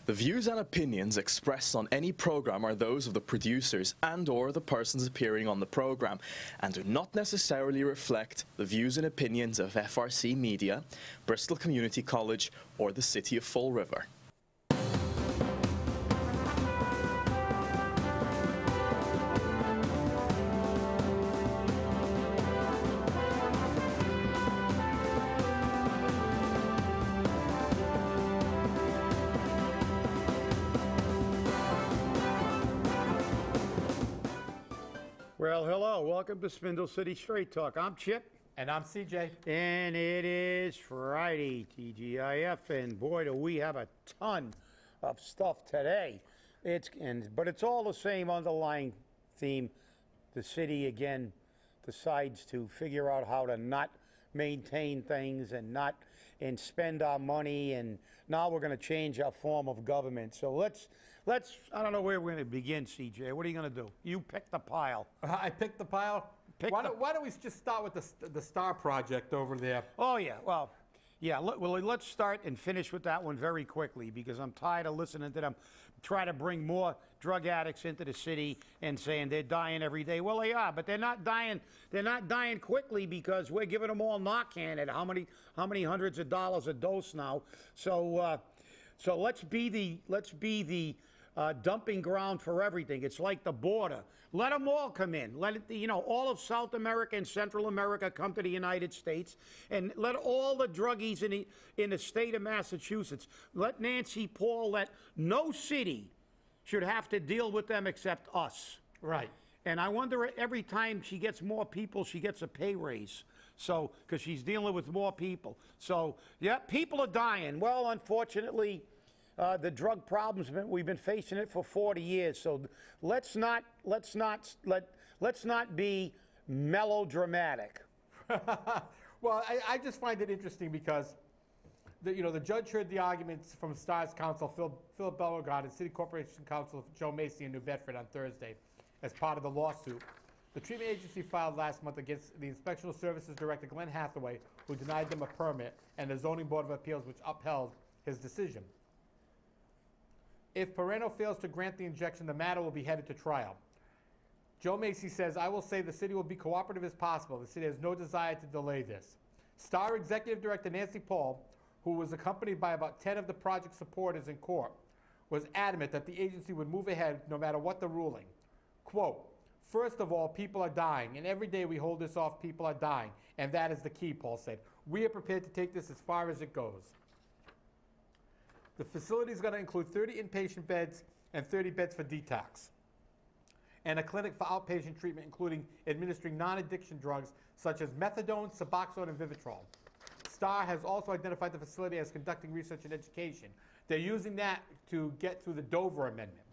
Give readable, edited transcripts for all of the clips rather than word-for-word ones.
The views and opinions expressed on any program are those of the producers and/or the persons appearing on the program and do not necessarily reflect the views and opinions of FRC Media, Bristol Community College, or the City of Fall River. Well, hello. Welcome to Spindle City Straight Talk. I'm Chip. And I'm CJ. And it is Friday, TGIF, and boy, do we have a ton of stuff today. But it's all the same underlying theme. The city, again, decides to figure out how to not maintain things and spend our money, and now we're going to change our form of government. So let's I don't know where we're going to begin, CJ. What are you going to do? You pick the pile. I picked the pile. Why don't we just start with the STAR project over there? Oh, yeah. Well, yeah. Let's start and finish with that one very quickly, because I'm tired of listening to them try to bring more drug addicts into the city and saying they're dying every day. Well, they are, but they're not dying. They're not dying quickly because we're giving them all Narcan at how many hundreds of dollars a dose now. So let's be the dumping ground for everything. It's like the border. Let them all come in. Let it, all of South America and Central America come to the United States, and let all the druggies in the state of Massachusetts. Let Nancy Paul. Let no city should have to deal with them except us. Right. And I wonder, every time she gets more people, she gets a pay raise. So, because she's dealing with more people. So, yeah, people are dying. Well, unfortunately, the drug problems, we've been facing it for 40 years. So let's not be melodramatic. Well, I just find it interesting because the judge heard the arguments from STAR's counsel, Phil Beauregard, and City Corporation counsel Joe Macy in New Bedford on Thursday as part of the lawsuit. The treatment agency filed last month against the Inspectional Services Director, Glenn Hathaway, who denied them a permit, and the Zoning Board of Appeals, which upheld his decision. If Pereno fails to grant the injection, the matter will be headed to trial. Joe Macy says, I will say the city will be cooperative as possible. The city has no desire to delay this. STAR Executive Director Nancy Paul, who was accompanied by about 10 of the project supporters in court, was adamant that the agency would move ahead no matter what the ruling. Quote, first of all, people are dying, and every day we hold this off, people are dying, and that is the key, Paul said. We are prepared to take this as far as it goes. The facility is going to include 30 inpatient beds and 30 beds for detox, and a clinic for outpatient treatment, including administering non-addiction drugs such as methadone, Suboxone, and Vivitrol. STAR has also identified the facility as conducting research and education. They're using that to get through the Dover Amendment.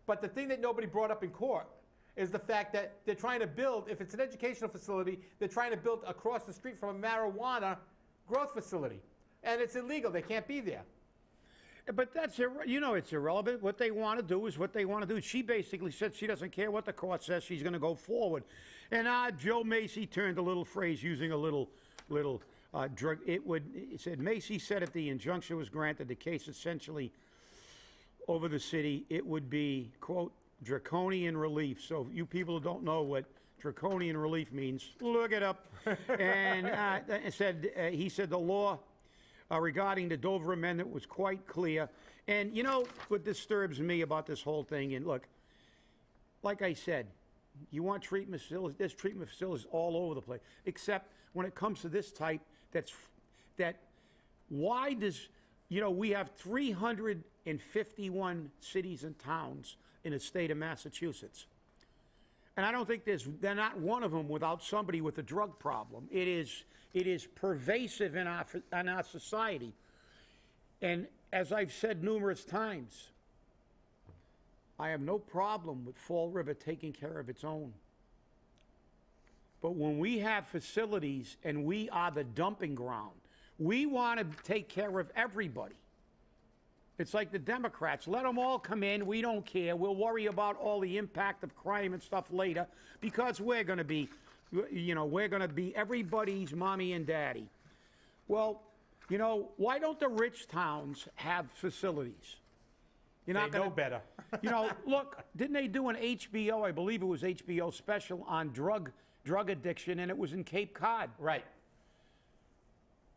But the thing that nobody brought up in court is the fact that they're trying to build, if it's an educational facility, they're trying to build across the street from a marijuana growth facility. And it's illegal. They can't be there. But that's, it's irrelevant. What they want to do is what they want to do. She basically said she doesn't care what the court says. She's going to go forward. And Joe Macy turned a little phrase using a little drug. It said, Macy said if the injunction was granted, the case essentially over the city, it would be, quote, draconian relief. So you people who don't know what draconian relief means, look it up. And he said the law regarding the Dover Amendment was quite clear. And what disturbs me about this whole thing, and look, like I said, you want treatment facilities, there's treatment facilities all over the place, except when it comes to this type, why does, we have 351 cities and towns in the state of Massachusetts. And I don't think they're not one of them without somebody with a drug problem. It is pervasive in our society. And as I've said numerous times, I have no problem with Fall River taking care of its own. But when we have facilities and we are the dumping ground, we want to take care of everybody. It's like the Democrats. Let them all come in. We don't care. We'll worry about all the impact of crime and stuff later, because we're going to be, everybody's mommy and daddy. Well, why don't the rich towns have facilities? You're They not know gonna, better. you know, look, didn't they do an HBO, I believe it was HBO special on drug addiction, and it was in Cape Cod. Right.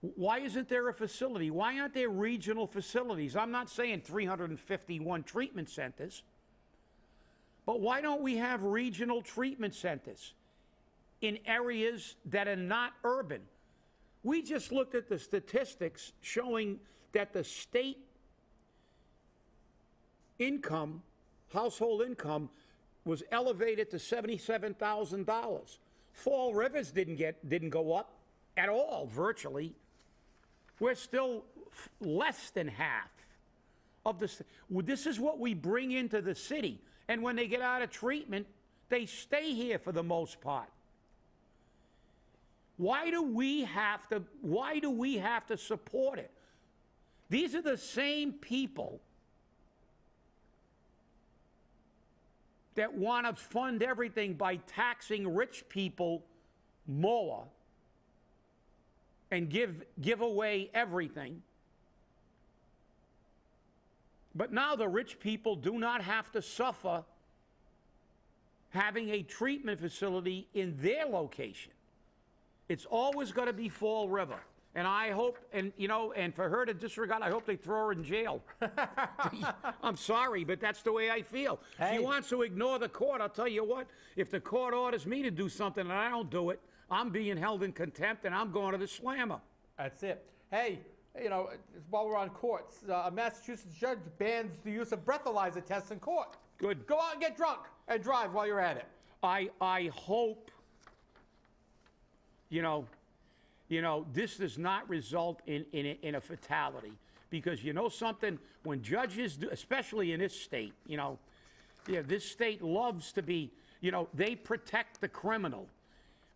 Why isn't there a facility? Why aren't there regional facilities? I'm not saying 351 treatment centers, but why don't we have regional treatment centers in areas that are not urban? We just looked at the statistics showing that the state income, household income, was elevated to $77,000. Fall Rivers didn't go up at all, virtually. We're still less than half of the. This is what we bring into the city, and when they get out of treatment, they stay here for the most part. Why do we have to? Why do we have to support it? These are the same people that want to fund everything by taxing rich people more and give away everything. But now the rich people do not have to suffer having a treatment facility in their location. It's always going to be Fall River. And I hope, and you know, and for her to disregard, I hope they throw her in jail. I'm sorry, but that's the way I feel. Hey. She wants to ignore the court. I'll tell you what, if the court orders me to do something and I don't do it, I'm being held in contempt and I'm going to the slammer. That's it. Hey, you know, while we're on courts, a Massachusetts judge bans the use of breathalyzer tests in court. Good. Go out and get drunk and drive while you're at it. I hope, you know, this does not result in a fatality, because you know something, when judges do, especially in this state, you know, yeah, this state loves to be, you know, they protect the criminal.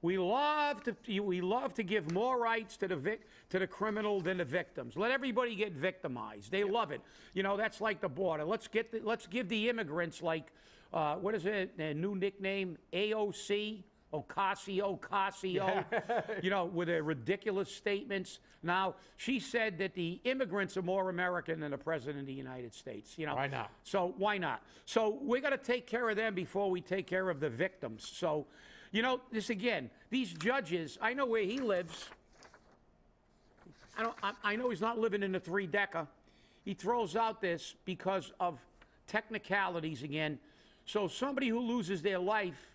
We love to give more rights to the criminal than the victims. Let everybody get victimized. They love it. You know, that's like the border. Let's give the immigrants, like what is it? Their new nickname, AOC. Ocasio, you know, with their ridiculous statements. Now, she said that the immigrants are more American than the President of the United States, you know. Why not? So why not? So we got to take care of them before we take care of the victims. So, you know, this again, these judges, I know where he lives. I know he's not living in a three-decker. He throws out this because of technicalities again. So somebody who loses their life,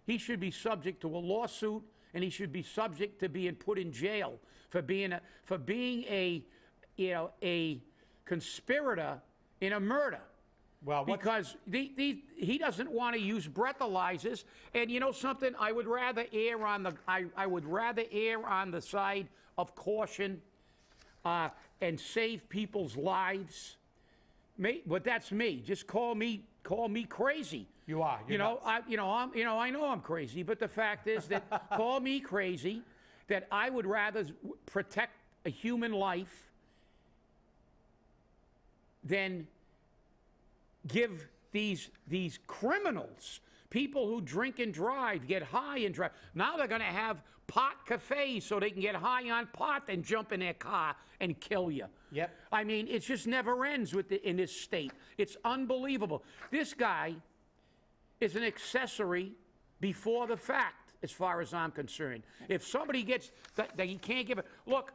he should be subject to a lawsuit, and he should be subject to being put in jail for being a conspirator in a murder. Well, because he doesn't want to use breathalyzers, and you know something, I would rather err on the side of caution and save people's lives. But that's me. Just call me crazy. You are. I know I'm crazy, but the fact is that call me crazy, that I would rather protect a human life than give these criminals, people who drink and drive, get high and drive. Now they're going to have pot cafes so they can get high on pot and jump in their car and kill you. Yep. I mean, it just never ends in this state. It's unbelievable. This guy is an accessory before the fact, as far as I'm concerned. If somebody gets that he can't give it. Look,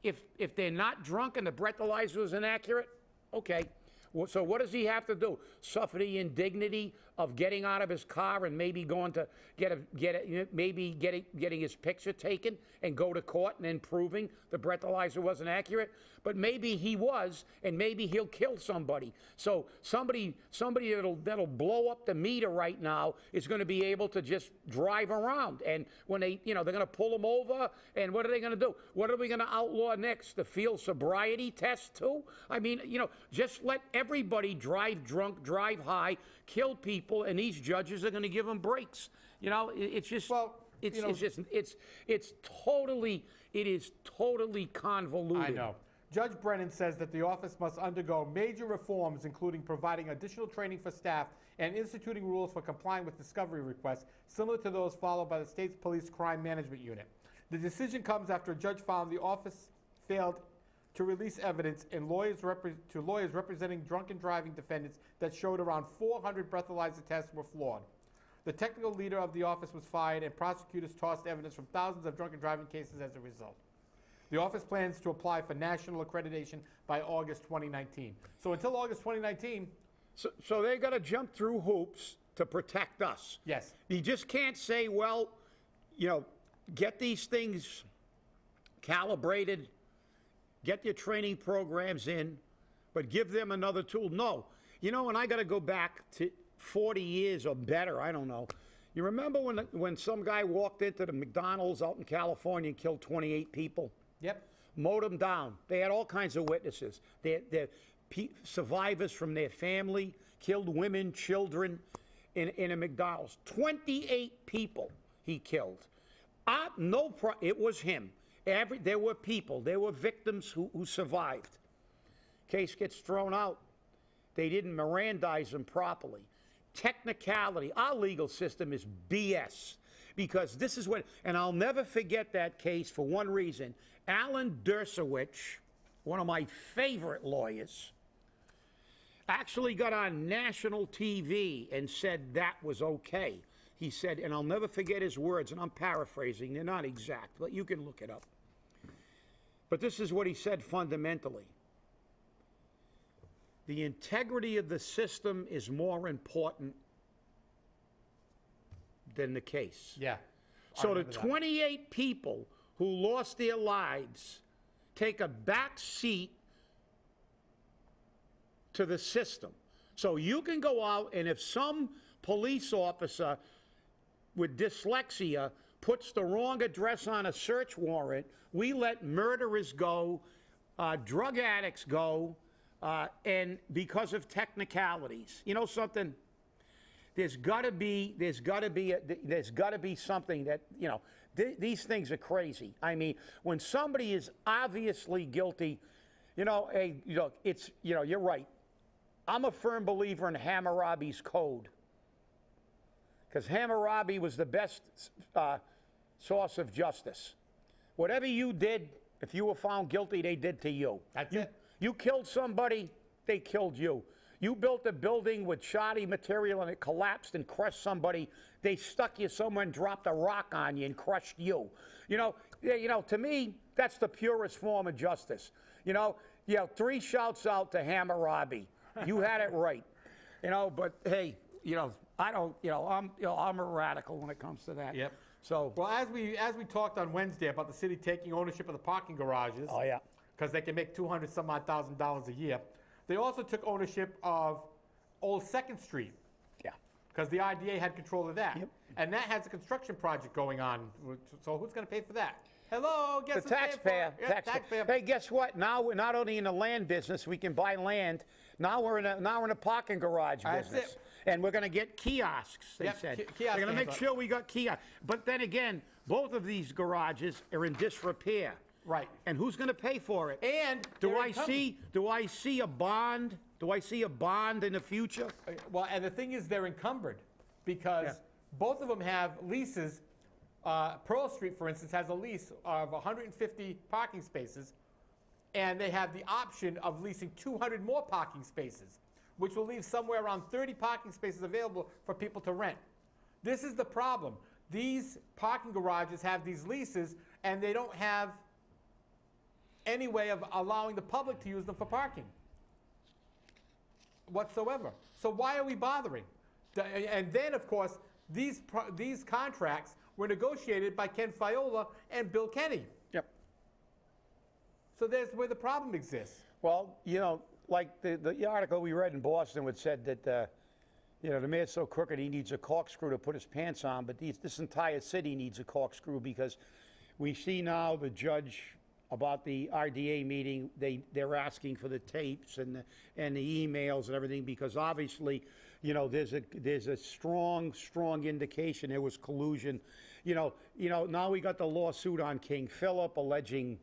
if they're not drunk and the breathalyzer is inaccurate, okay. Well, so what does he have to do? Suffer the indignity of getting out of his car and maybe going to getting his picture taken and go to court and then proving the breathalyzer wasn't accurate? But maybe he was, and maybe he'll kill somebody. So somebody that'll blow up the meter right now is going to be able to just drive around. And when they're going to pull him over, and what are they going to do? What are we going to outlaw next? The field sobriety test too? I mean, just let everybody drive drunk, drive high, kill people, and these judges are going to give them breaks. It's just, it's totally convoluted. I know. Judge Brennan says that the office must undergo major reforms, including providing additional training for staff and instituting rules for complying with discovery requests, similar to those followed by the state's police crime management unit. The decision comes after a judge found the office failed to release evidence to lawyers representing drunken driving defendants that showed around 400 breathalyzer tests were flawed. The technical leader of the office was fired, and prosecutors tossed evidence from thousands of drunken driving cases as a result. The office plans to apply for national accreditation by August 2019. So until August 2019... So they got to jump through hoops to protect us. Yes. You just can't say, well, get these things calibrated, get your training programs in, but give them another tool. No. And I got to go back to 40 years or better, I don't know. You remember when some guy walked into the McDonald's out in California and killed 28 people? Yep. Mowed them down. They had all kinds of witnesses. They're survivors from their family, killed women, children in a McDonald's. 28 people he killed. It was him. There were people. There were victims who survived. Case gets thrown out. They didn't Mirandize them properly. Technicality. Our legal system is BS. Because this is what, and I'll never forget that case for one reason. Alan Dershowitz, one of my favorite lawyers, actually got on national TV and said that was okay. He said, and I'll never forget his words, and I'm paraphrasing, they're not exact, but you can look it up. But this is what he said fundamentally. The integrity of the system is more important than the case. Yeah. So the 28 people who lost their lives take a back seat to the system. So you can go out, and if some police officer with dyslexia puts the wrong address on a search warrant, we let murderers go, drug addicts go, and because of technicalities. You know something? There's got to be something that, these things are crazy. I mean, when somebody is obviously guilty, you're right. I'm a firm believer in Hammurabi's code, because Hammurabi was the best source of justice. Whatever you did, if you were found guilty, they did to you. That's it. You killed somebody, they killed you. You built a building with shoddy material and it collapsed and crushed somebody. They stuck you somewhere and dropped a rock on you and crushed you. To me, that's the purest form of justice. 3 shouts out to Hammurabi. You had it right. But hey, I don't, I'm a radical when it comes to that. Yep. So, well, as we talked on Wednesday about the city taking ownership of the parking garages. Oh yeah. Because they can make $200,000 a year. They also took ownership of Old 2nd Street. Yeah. Because the RDA had control of that. Yep. And that has a construction project going on. So who's going to pay for that? Hello, guess the taxpayer. Taxpayer. Hey, guess what? Now we're not only in the land business, we can buy land. Now we're in a parking garage business. That's it. And we're going to get kiosks, they said. Kiosk They're going to make sure we got kiosks. But then again, both of these garages are in disrepair. Right. And who's going to pay for it? And do I see a bond? Do I see a bond in the future? Well, and the thing is, they're encumbered because both of them have leases. Pearl Street, for instance, has a lease of 150 parking spaces, and they have the option of leasing 200 more parking spaces, which will leave somewhere around 30 parking spaces available for people to rent. This is the problem. These parking garages have these leases, and they don't have any way of allowing the public to use them for parking whatsoever. So why are we bothering? And then, of course, these contracts were negotiated by Ken Fiola and Bill Kenny. Yep. So there's where the problem exists. Well, like the article we read in Boston, which said that, the mayor's so crooked he needs a corkscrew to put his pants on, but this entire city needs a corkscrew, because we see now the judge about the RDA meeting, they're asking for the tapes and the emails and everything, because obviously, there's a strong indication there was collusion. Now we got the lawsuit on King Philip alleging,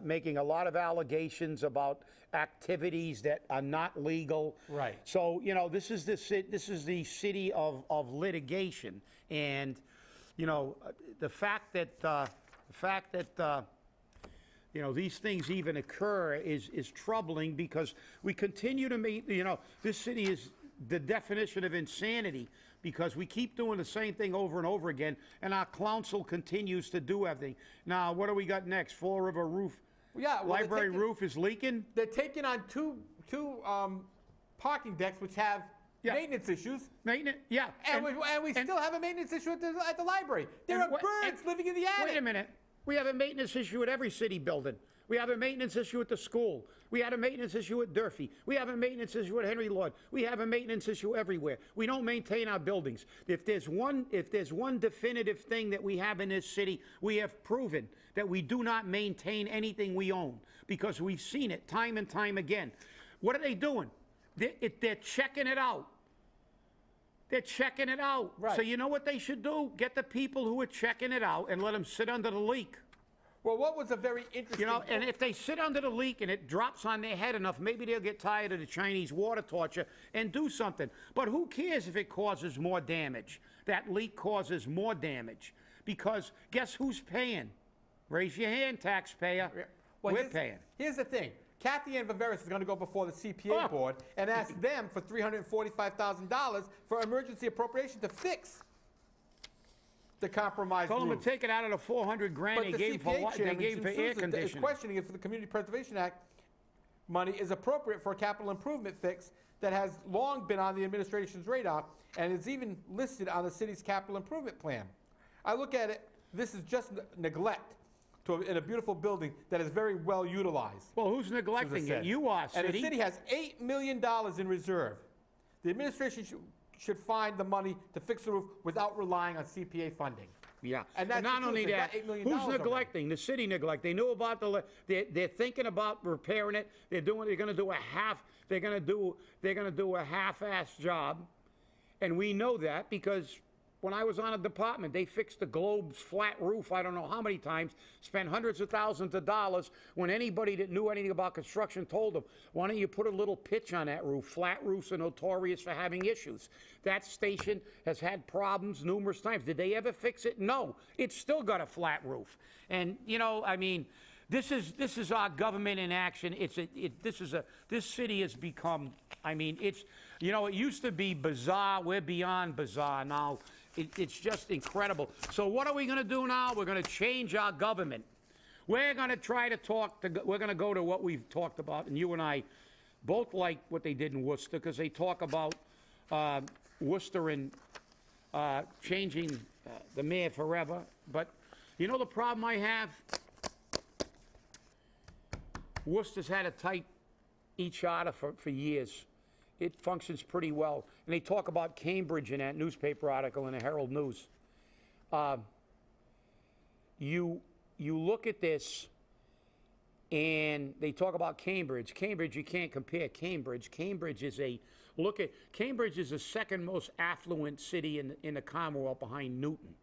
making a lot of allegations about activities that are not legal. Right. So, this is the city of litigation, and the fact that you know, these things even occur is troubling, because we continue to make, you know, this city is the definition of insanity, because we keep doing the same thing over and over again, and our council continues to do everything. Now, what do we got next? Fall River roof. Yeah, well, Library roof is leaking. They're taking on two parking decks which have maintenance issues. Maintenance, yeah. And we still have a maintenance issue at the library. There are birds living in the attic. Wait a minute. We have a maintenance issue at every city building. We have a maintenance issue at the school. We had a maintenance issue at Durfee. We have a maintenance issue at Henry Lord. We have a maintenance issue everywhere. We don't maintain our buildings. If there's one definitive thing that we have in this city, we have proven that we do not maintain anything we own, because we've seen it time and time again. What are they doing? They're checking it out. They're checking it out. Right. So you know what they should do? Get the people who are checking it out and let them sit under the leak. Well, what was a very interesting... You know, and if they sit under the leak and it drops on their head enough, maybe they'll get tired of the Chinese water torture and do something. But who cares if it causes more damage? That leak causes more damage. Because guess who's paying? Raise your hand, taxpayer. Well, We're paying. Here's the thing. Kathy Ann Viveris is going to go before the CPA board and ask them for $345,000 for emergency appropriation to fix the compromised Told them roof. to take it out of the 400 grand But they the gave for CPA what? They chairman, gave Jim for air Sousa, is conditioning. questioning if the Community Preservation Act money is appropriate for a capital improvement fix that has long been on the administration's radar and is even listed on the city's capital improvement plan. I look at it, this is just neglect in a beautiful building that is very well utilized. Well, who's neglecting it? You are, city. And the city has $8 million in reserve. The administration should find the money to fix the roof without relying on CPA funding. Yeah, and that's not only that, $8 million who's neglecting? The city neglect. They knew about they're thinking about repairing it. They're going to do a half. They're going to do a half-ass job, and we know that because when I was on a department, they fixed the Globe's flat roof I don't know how many times, spent hundreds of thousands of dollars, when anybody that knew anything about construction told them, why don't you put a little pitch on that roof? Flat roofs are notorious for having issues. That station has had problems numerous times. Did they ever fix it? No. It's still got a flat roof. And, you know, I mean, this is our government in action. This city has become, I mean, it's, you know, it used to be bizarre. We're beyond bizarre now. It's just incredible. So what are we going to do now? We're going to change our government. We're going to try to we're going to go to what we've talked about, and you and I both like what they did in Worcester, because they talk about Worcester and changing the mayor forever. But you know the problem I have? Worcester's had a tight e-charter for years. It functions pretty well. And they talk about Cambridge in that newspaper article in the Herald News. You look at this, and they talk about Cambridge. Cambridge, you can't compare Cambridge. Cambridge is the second most affluent city in the Commonwealth behind Newton.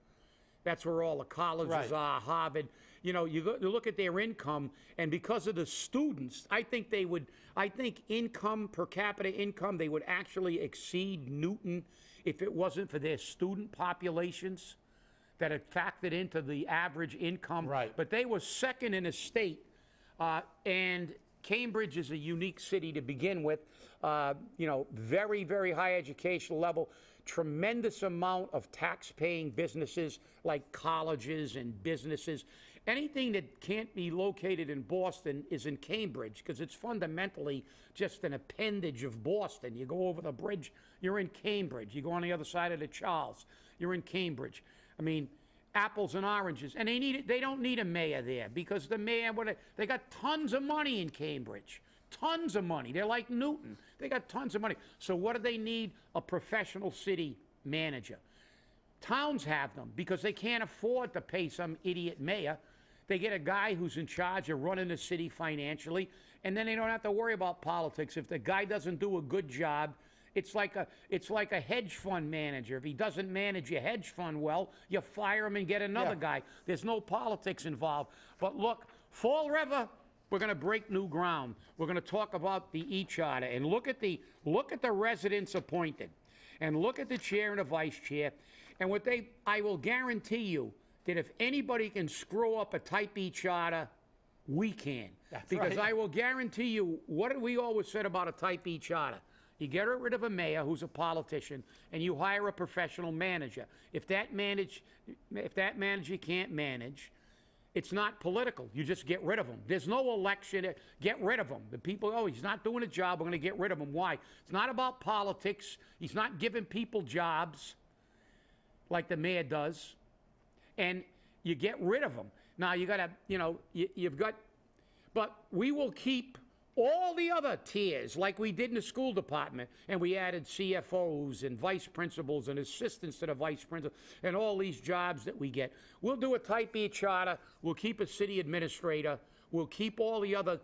That's where all the colleges are, Harvard. You know, you look at their income, and because of the students, I think income, per capita income, they would actually exceed Newton if it wasn't for their student populations that had factored into the average income. Right. But they were second in the state, and Cambridge is a unique city to begin with. You know, very, very high educational level. Tremendous amount of tax-paying businesses like colleges and businesses. Anything that can't be located in Boston is in Cambridge, because it's fundamentally just an appendage of Boston. You go over the bridge, you're in Cambridge. You go on the other side of the Charles, you're in Cambridge. I mean, apples and oranges. And they don't need a mayor there, because the mayor, they got tons of money in Cambridge. Tons of money. They're like Newton. They got tons of money. So what do they need? A professional city manager. Towns have them because they can't afford to pay some idiot mayor. They get a guy who's in charge of running the city financially, and then they don't have to worry about politics. If the guy doesn't do a good job, it's like a hedge fund manager. If he doesn't manage your hedge fund well, you fire him and get another guy. There's no politics involved. But look, Fall River, we're going to break new ground. We're going to talk about the e-charter, and look at the residents appointed, and look at the chair and the vice chair, and I will guarantee you that if anybody can screw up a type E charter, we can. That's because right. I will guarantee you, what did we always said about a Type E charter? You get rid of a mayor who's a politician, and you hire a professional manager. If that manager can't manage, it's not political. You just get rid of him. There's no election. Get rid of him. The people, oh, he's not doing a job. We're going to get rid of him. Why? It's not about politics. He's not giving people jobs like the mayor does. And you get rid of him. Now, you got to, you've got, but we will keep all the other tiers like we did in the school department, and we added CFOs and vice principals and assistants to the vice principal and all these jobs that we get. We'll do a Type E charter. We'll keep a city administrator. We'll keep all the other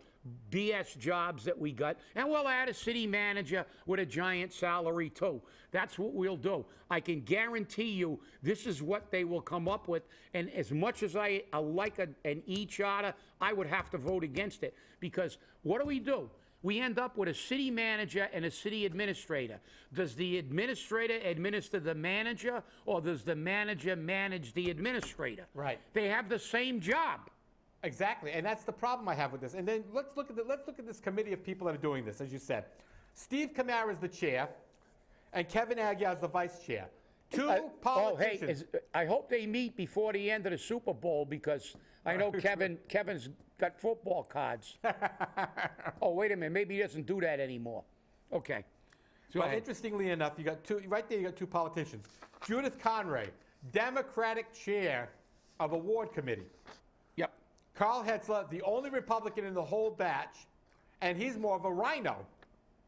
BS jobs that we got, and we'll add a city manager with a giant salary too. That's what we'll do. I can guarantee you this is what they will come up with, and as much as I like an E-charter, I would have to vote against it, because what do? We end up with a city manager and a city administrator. Does the administrator administer the manager, or does the manager manage the administrator? Right. They have the same job. Exactly, and that's the problem I have with this. And then let's look at this committee of people that are doing this, as you said. Steve Camara is the chair, and Kevin Aguiar is the vice chair. Two politicians. Oh, hey, I hope they meet before the end of the Super Bowl, because I know Kevin's got football cards. Oh, wait a minute, maybe he doesn't do that anymore. Okay. So But interestingly enough, you got two right there. You got two politicians. Judith Conray, Democratic chair of a ward committee. Yep. Carl Hetzler, the only Republican in the whole batch, and he's more of a rhino.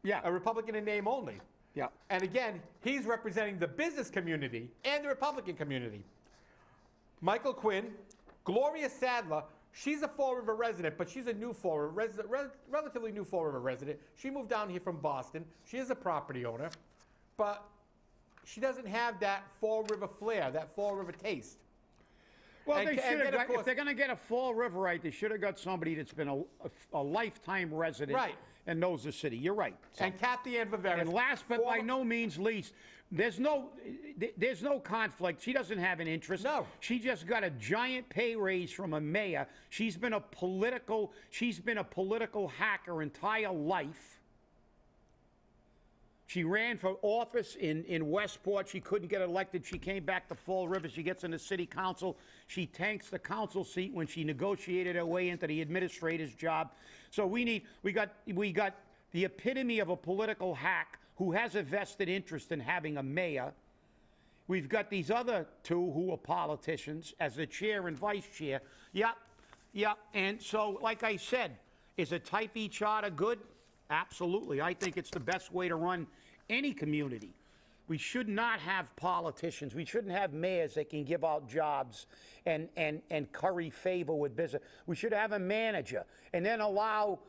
Yeah. A Republican in name only. Yeah. And again, he's representing the business community and the Republican community. Michael Quinn, Gloria Sadler, she's a Fall River resident, but she's a new Fall River resident, relatively new Fall River resident. She moved down here from Boston. She is a property owner, but she doesn't have that Fall River flair, that Fall River taste. Well, And- they and should then, have of got, if course- they're going to get a Fall Riverite, they should have got somebody that's been a lifetime resident Right. and knows the city. You're right. So- And Kathy Ann Viveris. and last but by former- no means least, there's no conflict. She doesn't have an interest. No. She just got a giant pay raise from a mayor. She's been a political hack her entire life. She ran for office in Westport. She couldn't get elected. She came back to Fall River. She gets in the city council. She tanks the council seat when she negotiated her way into the administrator's job. So we got the epitome of a political hack who has a vested interest in having a mayor. We've got these other two who are politicians as the chair and vice chair. Yep. And so, like I said, is a Type E charter good? Absolutely. I think it's the best way to run any community. We should not have politicians. We shouldn't have mayors that can give out jobs and curry favor with business. We should have a manager and then allow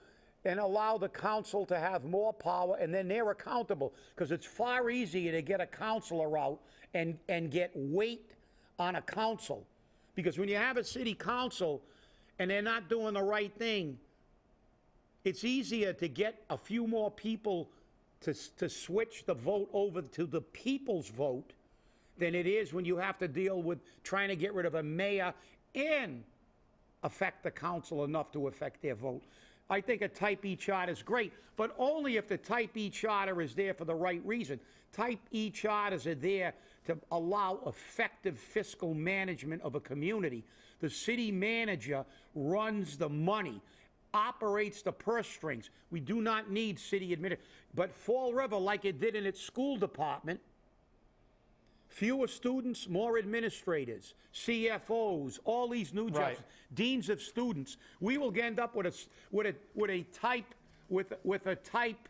the council to have more power, and then they're accountable, because it's far easier to get a councilor out and get weight on a council. Because when you have a city council and they're not doing the right thing, it's easier to get a few more people to switch the vote over to the people's vote than it is when you have to deal with trying to get rid of a mayor and affect the council enough to affect their vote. I think a Type E charter is great, but only if the Type E charter is there for the right reason. Type E charters are there to allow effective fiscal management of a community. The city manager runs the money, operates the purse strings. We do not need city administrators. But Fall River, like it did in its school department, fewer students, more administrators, CFOs, all these new jobs, Right. deans of students. We will end up with a type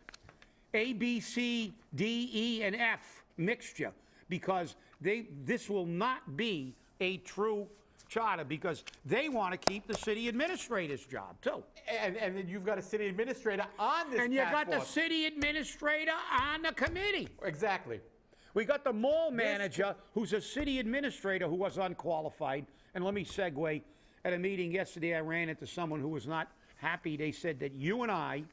A, B, C, D, E, and F mixture, because this will not be a true charter, because they want to keep the city administrator's job too. And then you've got a city administrator on this And you task got the force. city administrator on the committee. Exactly. We got the mall manager, who's a city administrator who was unqualified. And let me segue. At a meeting yesterday, I ran into someone who was not happy. They said that you and I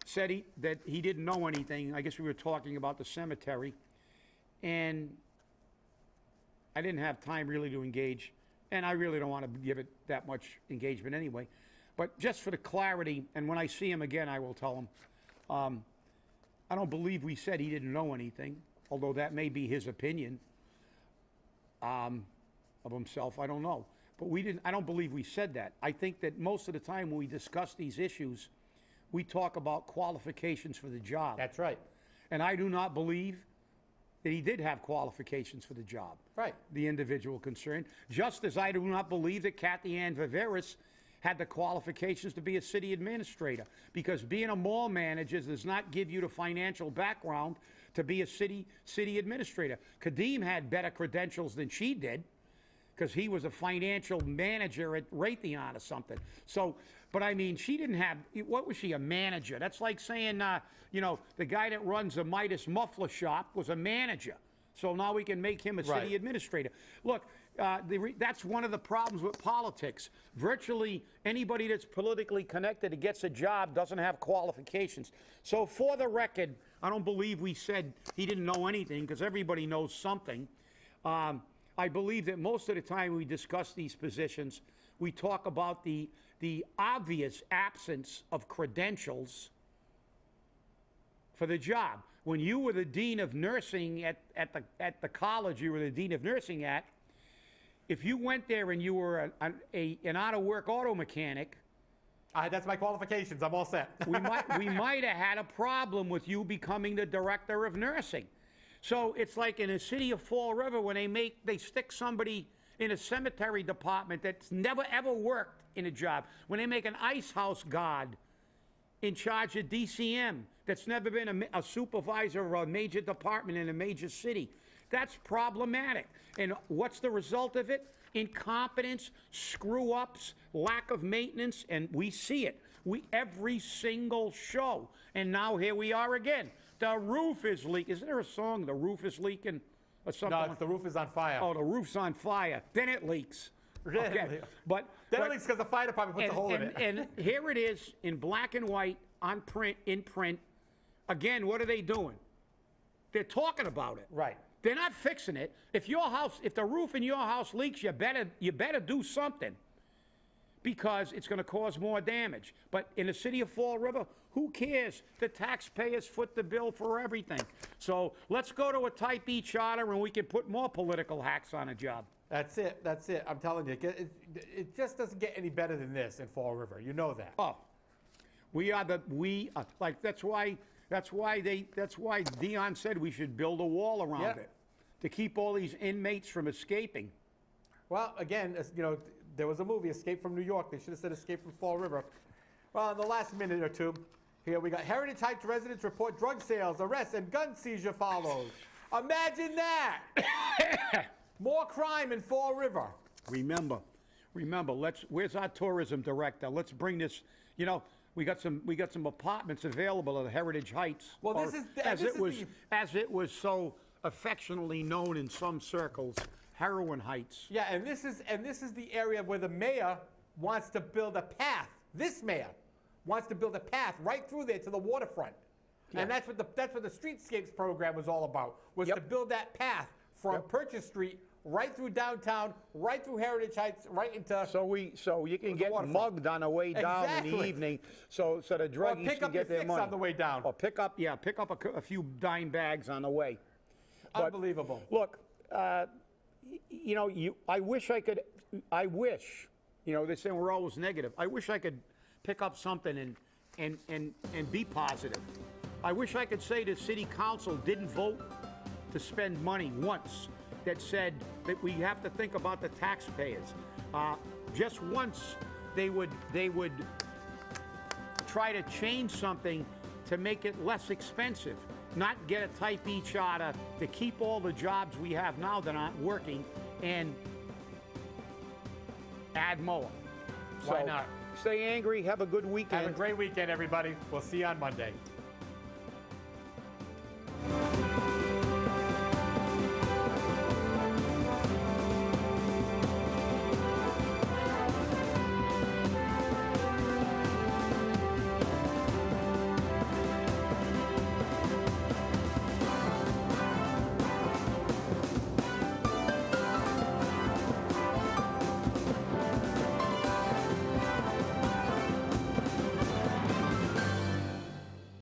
said that he didn't know anything. I guess we were talking about the cemetery. And I didn't have time really to engage. and I really don't want to give it that much engagement anyway. But just for the clarity, and when I see him again, I will tell him, I don't believe we said he didn't know anything, although that may be his opinion of himself. I don't know. But we didn't. I don't believe we said that. I think that most of the time when we discuss these issues, we talk about qualifications for the job. That's right. And I do not believe that he did have qualifications for the job. Right. The individual concerned. Just as I do not believe that Kathy Ann Viveris had the qualifications to be a city administrator, because being a mall manager does not give you the financial background to be a city administrator. Kadeem had better credentials than she did, because he was a financial manager at Raytheon or something. So, but I mean, she didn't have, what was she, a manager? That's like saying, you know, the guy that runs the Midas muffler shop was a manager. So now we can make him a city administrator. Look, that's one of the problems with politics. Virtually anybody that's politically connected that gets a job doesn't have qualifications. So for the record, I don't believe we said he didn't know anything, because everybody knows something. I believe that most of the time we discuss these positions, we talk about the obvious absence of credentials for the job. When you were the dean of nursing at the college you were the dean of nursing at, if you went there and you were an out-of-work auto mechanic, that's my qualifications. I'm all set. we might have had a problem with you becoming the director of nursing. So it's like in the city of Fall River when they stick somebody in a cemetery department that's never ever worked in a job. When they make an ice house guard in charge of DCM that's never been a supervisor of a major department in a major city. That's problematic. And what's the result of it? Incompetence, screw-ups, lack of maintenance, and we see it. Every single show. And now here we are again. The roof is leaking. Isn't there a song, The Roof is Leaking? Or something? No, it's The Roof is on Fire. Oh, the roof's on fire. Then it leaks. Really? Okay. But then it leaks because the fire department puts a hole in it. And here it is in black and white, on print, in print. Again, what are they doing? They're talking about it. Right. They're not fixing it. If the roof in your house leaks, you better do something, because it's going to cause more damage. But in the city of Fall River, who cares? The taxpayers foot the bill for everything. So let's go to a Type E charter and we can put more political hacks on a job. That's it. That's it. I'm telling you, it just doesn't get any better than this in Fall River. You know that. Oh, that's why Dion said we should build a wall around it to keep all these inmates from escaping. Well, again, you know, there was a movie, Escape from New York. They should have said Escape from Fall River. Well, in the last minute or two, here we got Heritage Heights residents report drug sales, arrests, and gun seizure follows. Imagine that! More crime in Fall River. Remember, where's our tourism director? Let's bring this, you know, we got some apartments available at Heritage Heights. Well, as it was so affectionately known in some circles, Heroin Heights. Yeah, and this is the area where the mayor wants to build a path. This mayor wants to build a path right through there to the waterfront. Yeah. And that's what the Streetscapes program was all about, was to build that path from Purchase Street right through downtown, right through Heritage Heights, right into so you can get mugged on the way down in the evening. So the druggies can get their money on the way down. Or pick up a few dime bags on the way. But unbelievable. Look, you know, I wish, you know, they say we're always negative. I wish I could pick up something and be positive. I wish I could say the city council didn't vote to spend money once, that said that we have to think about the taxpayers. Just once they would try to change something to make it less expensive, not get a Type E charter to keep all the jobs we have now that aren't working and add more. Why not? Stay angry. Have a good weekend. Have a great weekend, everybody. We'll see you on Monday.